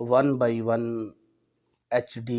1/1 HD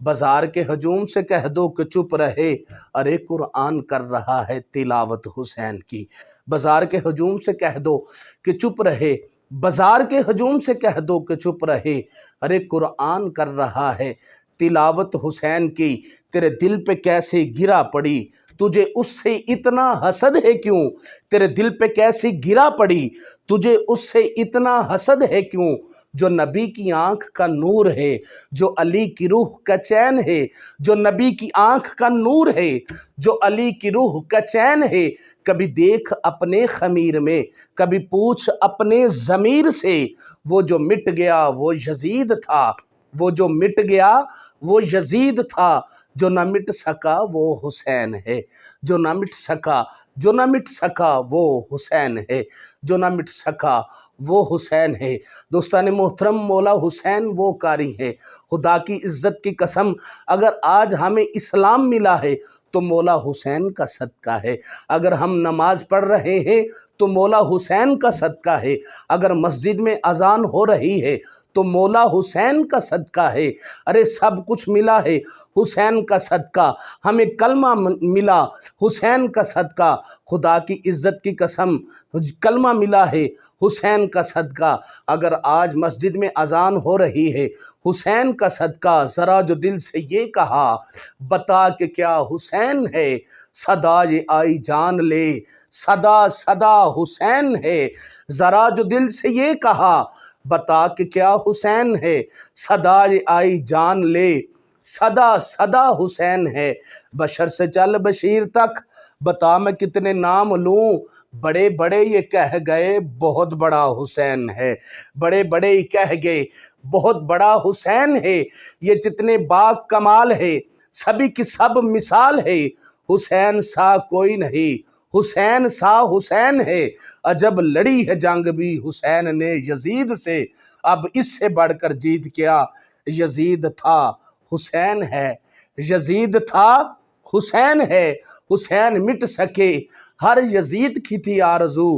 بازار کے ہجوم سے کہہ دو کہ چپ رہے، ارے قرآن کر رہا ہے تلاوت حسین کی۔ بازار کے ہجوم سے کہہ دو کہ چپ رہے، بازار کے ہجوم سے کہہ دو کہ چپ رہے، ارے قرآن کر رہا ہے تلاوت حسین کی۔ تیرے دل پہ کیسے گرا پڑی، تجھے اس سے اتنا حسد ہے کیوں؟ تیرے دل پہ کیسے گرا پڑی، تجھے اس سے اتنا حسد ہے کیوں؟ جو نبی کی آنکھ کا نور ہے، جو علی کی روح کا چین ہے، جو نبی کی آنکھ کا نور ہے، جو علی کی روح کا چین ہے، کبھی دیکھ اپنے خمیر میں، کبھی پوچھ اپنے ضمیر سے، وہ جو مٹ گیا وہ یزید تھا، وہ جو مٹ گیا وہ یزید تھا، جو نہ مٹ سکا وہ حسین ہے، جو نہ مٹ سکا، جو نہ مٹ سکا وہ حسین ہے، جو نہ مٹ سکا وہ حسین ہے۔ دوستان محترم، مولا حسین وہ قاری ہے، خدا کی عزت کی قسم، اگر آج ہمیں اسلام ملا ہے تو مولا حسین کا صدقہ ہے۔ اگر ہم نماز پڑھ رہے ہیں تو مولا حسین کا صدقہ ہے۔ اگر مسجد میں اذان ہو رہی ہے تو مولا حسین کا صدقہ ہے۔ ارے سب کچھ ملا ہے حسین کا صدقہ، ہمیں کلمہ ملا حسین کا صدقہ، خدا کی عزت کی قسم کلمہ ملا ہے حسین کا صدقہ۔ اگر آج مسجد میں اذان ہو رہی ہے حسین کا صدقہ، ذرا جو دل سے یہ کہا بتا کہ کیا حسین ہے، صدا یہ آئی جان لے، صدا صدا حسین ہے، ذرا جو دل سے یہ کہا بتا کہ کیا حسین ہے، صدا یہ آئی جان لے، صدا صدا حسین ہے۔ بشر سے چل بشیر تک بتا میں کتنے نام لوں، بڑے بڑے یہ کہہ گئے بہت بڑا حسین ہے، بڑے بڑے یہ کہہ گئے بہت بڑا حسین ہے، یہ جتنے با کمال ہے سبھی کی سب مثال ہے، حسین سا کوئی نہیں، حسین سا حسین ہے، عجب لڑی ہے جنگ بھی حسین نے یزید سے، اب اس سے بڑھ کر جیت کیا، یزید تھا حسین ہے، یزید تھا حسین ہے، حسین مٹ سکے ہر یزید کی تھی آرزو،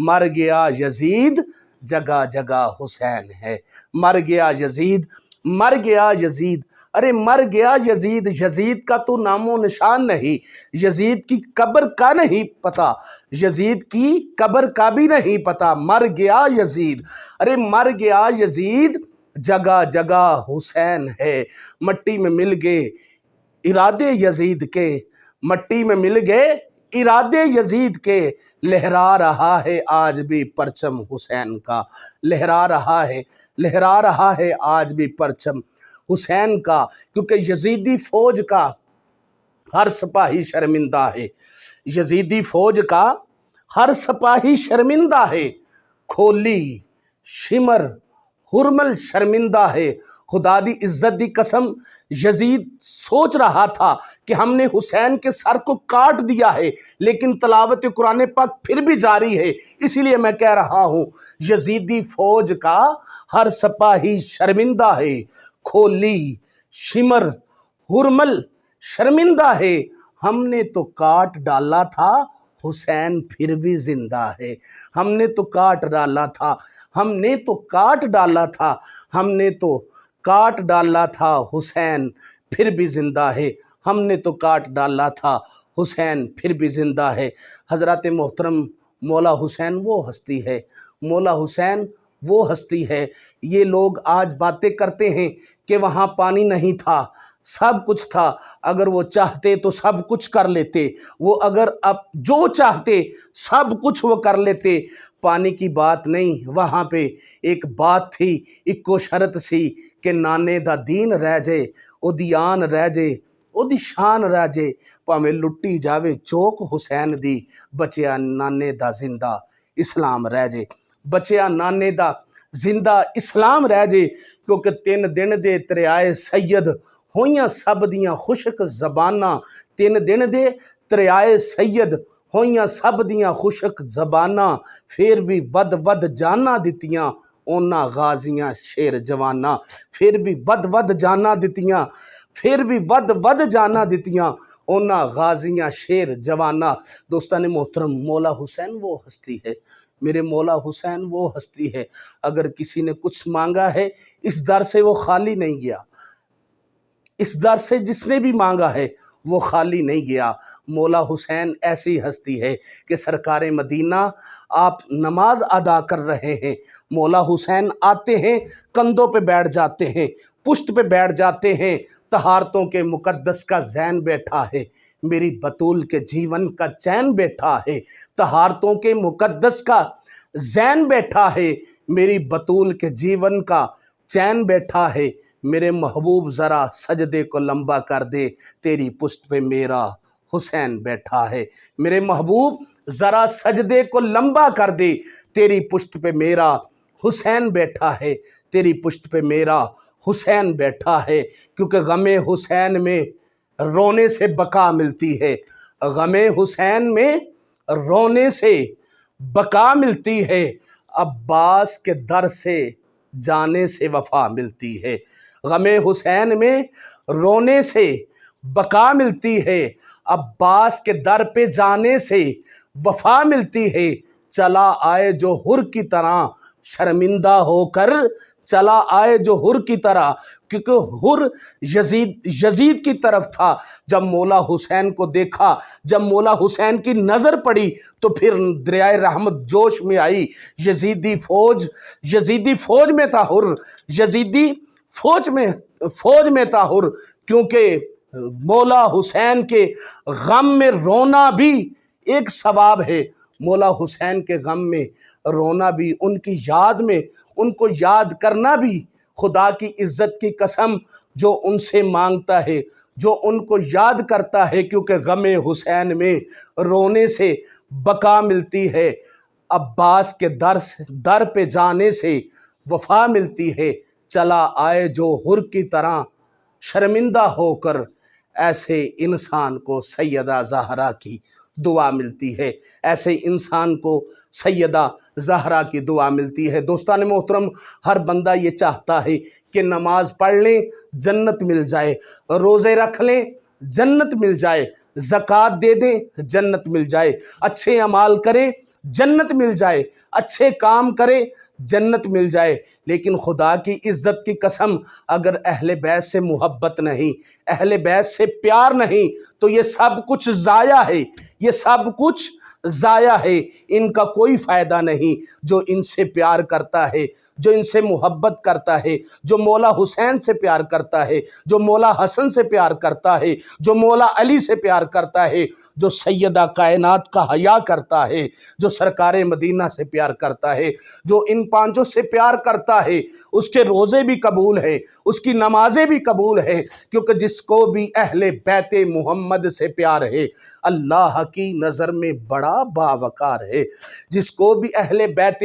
مر گیا یزید جگہ جگہ حسین ہے، مر گیا یزید، مر گیا یزید، ارے مر گیا یزید، یزید کا تو نام و نشان نہیں، یزید کی قبر کا نہیں پتہ، یزید کی قبر کا بھی نہیں پتہ، مر گیا یزید، ارے مر گیا یزید جگہ جگہ حسین ہے، مٹی میں مل گئے ارادے یزید کے، مٹی میں مل گئے ارادے یزید کے، لہرا رہا ہے آج بھی پرچم حسین کا، لہرا رہا ہے، لہرا رہا ہے آج بھی پرچم حسین کا، کیونکہ یزیدی فوج کا ہر سپاہی شرمندہ ہے، یزیدی فوج کا ہر سپاہی شرمندہ ہے، کھولی شمر ہرمل شرمندہ ہے، خدا دی عزت دی قسم یزید سوچ رہا تھا کہ ہم نے حسین کے سر کو کاٹ دیا ہے، لیکن تلاوت قرآن پاک پھر بھی جاری ہے، اسی لیے میں کہہ رہا ہوں یزیدی فوج کا ہر سپاہی شرمندہ ہے، کھولی شمر ہرمل شرمندہ ہے، ہم نے تو کاٹ ڈالا تھا حسین پھر بھی زندہ ہے، ہم نے تو کاٹ ڈالا تھا، ہم نے تو کاٹ ڈالا تھا، ہم نے تو کاٹ ڈالا تھا حسین پھر بھی زندہ ہے، ہم نے تو کاٹ ڈالا تھا حسین پھر بھی زندہ ہے۔ حضرات محترم، مولا حسین وہ ہستی ہے، مولا حسین وہ ہستی ہے۔ یہ لوگ آج باتیں کرتے ہیں کہ وہاں پانی نہیں تھا، سب کچھ تھا، اگر وہ چاہتے تو سب کچھ کر لیتے، وہ اگر اب جو چاہتے سب کچھ وہ کر لیتے، پانی کی بات نہیں، وہاں پہ ایک بات تھی، ایک شرط سی کہ نانے دا دین رہ جے، او دی آن رہ جے، او دی شان رہ جے، پاویں لٹی جاوے چوک حسین دی، بچیا نانے دا زندہ اسلام رہ جے، بچیا نانے دا زندہ اسلام رہ جے، کیونکہ 3 دن دے تریائے سید ہوئیاں سب دیاں خشک زباناں، 3 دن دے تریائے سید ہوئیاں سب دیاں خشک زباناں، پھر بھی ود ود جانا دتیاں اونا غازیاں شیر جواناں، پھر بھی ود ود جانا دتیاں، پھر بھی ود ود جانا دتیاں اونا غازیاں شیر جواناں۔ دوستان محترم، مولا حسین وہ ہستی ہے، میرے مولا حسین وہ ہستی ہے، اگر کسی نے کچھ مانگا ہے اس در سے وہ خالی نہیں گیا، اس در سے جس نے بھی مانگا ہے وہ خالی نہیں گیا۔ مولا حسین ایسی ہستی ہے کہ سرکار مدینہ آپ نماز ادا کر رہے ہیں، مولا حسین آتے ہیں، کندھوں پہ بیٹھ جاتے ہیں، پشت پہ بیٹھ جاتے ہیں، طہارتوں کے مقدس کا زین بیٹھا ہے، میری بطول کے جیون کا چین بیٹھا ہے، طہارتوں کے مقدس کا زین بیٹھا ہے، میری بطول کے جیون کا چین بیٹھا ہے، میرے محبوب ذرا سجدے کو لمبا کر دے، تیری پشت پہ میرا حسین بیٹھا ہے، میرے محبوب ذرا سجدے کو لمبا کر دے، تیری پشت پہ میرا حسین بیٹھا ہے، تیری پشت پہ میرا حسین بیٹھا ہے، کیونکہ غم حسین میں رونے سے بقا ملتی ہے، غم حسین میں رونے سے بقا ملتی ہے، عباس کے در سے جانے سے وفا ملتی ہے، غم حسین میں رونے سے بقا ملتی ہے، عباس کے در پہ جانے سے وفا ملتی ہے، چلا آئے جو حر کی طرح شرمندہ ہو کر، چلا آئے جو حر کی طرح، کیونکہ حر یزید کی طرف تھا، جب مولا حسین کو دیکھا، جب مولا حسین کی نظر پڑی تو پھر دریائے رحمت جوش میں آئی، یزیدی فوج میں تھا حر، یزیدی فوج میں تھا حر، کیونکہ مولا حسین کے غم میں رونا بھی ایک ثواب ہے، مولا حسین کے غم میں رونا بھی، ان کی یاد میں ان کو یاد کرنا بھی، خدا کی عزت کی قسم جو ان سے مانگتا ہے، جو ان کو یاد کرتا ہے، کیونکہ غم حسین میں رونے سے بقا ملتی ہے، عباس کے در پہ جانے سے وفا ملتی ہے، چلا آئے جو حر کی طرح شرمندہ ہو کر، ایسے انسان کو سیدہ زہرا کی دعا ملتی ہے، ایسے انسان کو سیدہ زہرا کی دعا ملتی ہے۔ دوستان محترم، ہر بندہ یہ چاہتا ہے کہ نماز پڑھ لیں جنت مل جائے، روزے رکھ لیں جنت مل جائے، زکوٰۃ دے دیں جنت مل جائے، اچھے اعمال کریں جنت مل جائے، اچھے کام کریں جنت مل جائے، لیکن خدا کی عزت کی قسم اگر اہل بیت سے محبت نہیں، اہل بیت سے پیار نہیں، تو یہ سب کچھ ضائع ہے، یہ سب کچھ ضائع ہے، ان کا کوئی فائدہ نہیں۔ جو ان سے پیار کرتا ہے، جو ان سے محبت کرتا ہے، جو مولا حسین سے پیار کرتا ہے، جو مولا حسن سے پیار کرتا ہے، جو مولا علی سے پیار کرتا ہے، جو سیدہ کائنات کا حیا کرتا ہے، جو سرکار مدینہ سے پیار کرتا ہے، جو ان پانچوں سے پیار کرتا ہے، اس کے روزے بھی قبول ہیں، اس کی نمازیں بھی قبول ہیں، کیونکہ جس کو بھی اہل بیت محمد سے پیار ہے اللہ کی نظر میں بڑا باوقار ہے، جس کو بھی اہل بیت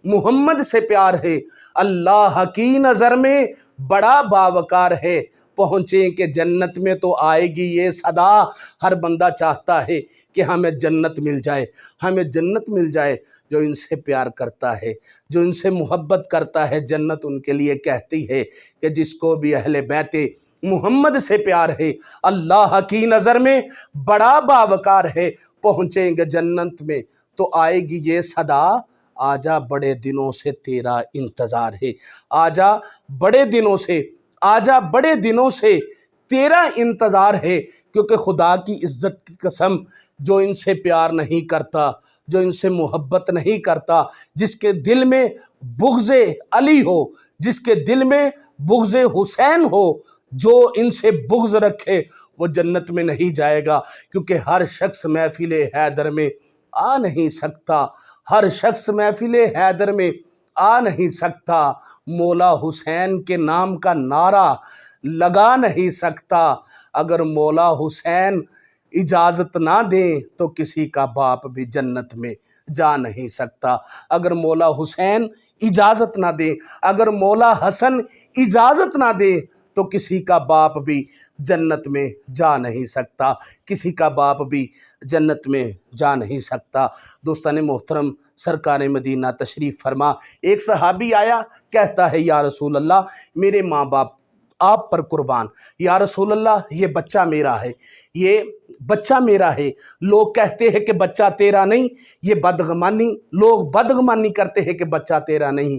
محمد سے پیار ہے اللہ کی نظر میں بڑا باوقار ہے۔ پہنچیں کہ جنت میں تو آئے گی یہ صدا، ہر بندہ چاہتا ہے کہ ہمیں جنت مل جائے، ہمیں جنت مل جائے، جو ان سے پیار کرتا ہے، جو ان سے محبت کرتا ہے، جنت ان کے لیے کہتی ہے کہ جس کو بھی اہل بیت محمد سے پیار ہے اللہ کی نظر میں بڑا باوقار ہے، پہنچیں گے جنت میں تو آئے گی یہ صدا، آجا بڑے دنوں سے تیرا انتظار ہے، آجا بڑے دنوں سے، آجا بڑے دنوں سے تیرا انتظار ہے، کیونکہ خدا کی عزت کی قسم جو ان سے پیار نہیں کرتا، جو ان سے محبت نہیں کرتا، جس کے دل میں بغض علی ہو، جس کے دل میں بغض حسین ہو، جو ان سے بغض رکھے وہ جنت میں نہیں جائے گا، کیونکہ ہر شخص محفل حیدر میں آ نہیں سکتا، ہر شخص محفل حیدر میں آ نہیں سکتا، مولا حسین کے نام کا نعرہ لگا نہیں سکتا، اگر مولا حسین اجازت نہ دیں تو کسی کا باپ بھی جنت میں جا نہیں سکتا، اگر مولا حسین اجازت نہ دیں، اگر مولا حسن اجازت نہ دیں تو کسی کا باپ بھی جنت میں جا نہیں سکتا، کسی کا باپ بھی جنت میں جا نہیں سکتا۔ دوستان محترم، سرکار مدینہ تشریف فرما، ایک صحابی آیا، کہتا ہے یا رسول اللہ میرے ماں باپ آپ پر قربان، یا رسول اللہ یہ بچہ میرا ہے، یہ بچہ میرا ہے، لوگ کہتے ہیں کہ بچہ تیرا نہیں، یہ بدگمانی، لوگ بدگمانی کرتے ہیں کہ بچہ تیرا نہیں،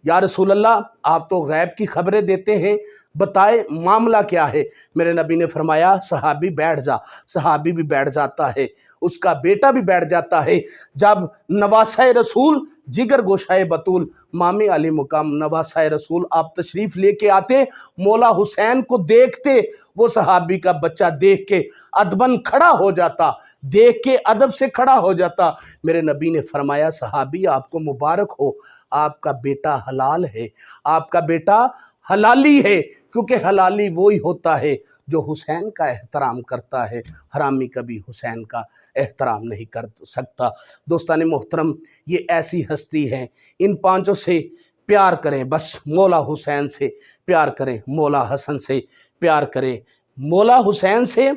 یا رسول اللہ آپ تو غیب کی خبریں دیتے ہیں، بتائے معاملہ کیا ہے؟ میرے نبی نے فرمایا صحابی بیٹھ جا، صحابی بھی بیٹھ جاتا ہے، اس کا بیٹا بھی بیٹھ جاتا ہے۔ جب نواسہ رسول جگر گوشہ بطول مامی علی مقام نواسہ رسول آپ تشریف لے کے آتے، مولا حسین کو دیکھتے، وہ صحابی کا بچہ دیکھ کے ادباً کھڑا ہو جاتا، دیکھ کے ادب سے کھڑا ہو جاتا۔ میرے نبی نے فرمایا صحابی آپ کو مبارک ہو، آپ کا بیٹا حلال ہے، آپ کا بیٹا حلالی ہے، کیونکہ حلالی وہی ہوتا ہے جو حسین کا احترام کرتا ہے، حرامی کبھی حسین کا احترام نہیں کر سکتا۔ دوستان محترم، یہ ایسی ہستی ہیں، ان پانچوں سے پیار کریں، بس مولا حسین سے پیار کریں، مولا حسن سے پیار کریں، مولا حسین سے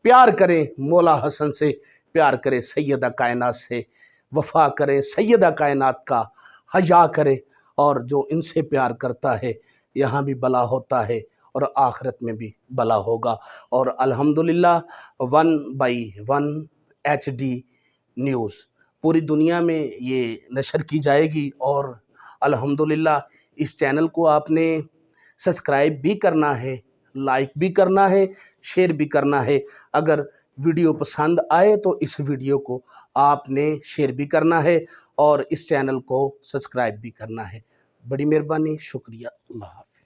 پیار کریں، مولا حسن سے پیار کریں، سیدہ کائنات سے وفا کریں، سیدہ کائنات کا حیا کریں، اور جو ان سے پیار کرتا ہے یہاں بھی بلا ہوتا ہے اور آخرت میں بھی بلا ہوگا۔ اور الحمدللہ 1/1 HD نیوز پوری دنیا میں یہ نشر کی جائے گی، اور الحمدللہ اس چینل کو آپ نے سبسکرائب بھی کرنا ہے، لائک بھی کرنا ہے، شیئر بھی کرنا ہے۔ اگر ویڈیو پسند آئے تو اس ویڈیو کو آپ نے شیئر بھی کرنا ہے اور اس چینل کو سبسکرائب بھی کرنا ہے۔ بڑی مہربانی، شکریہ، اللہ حافظ۔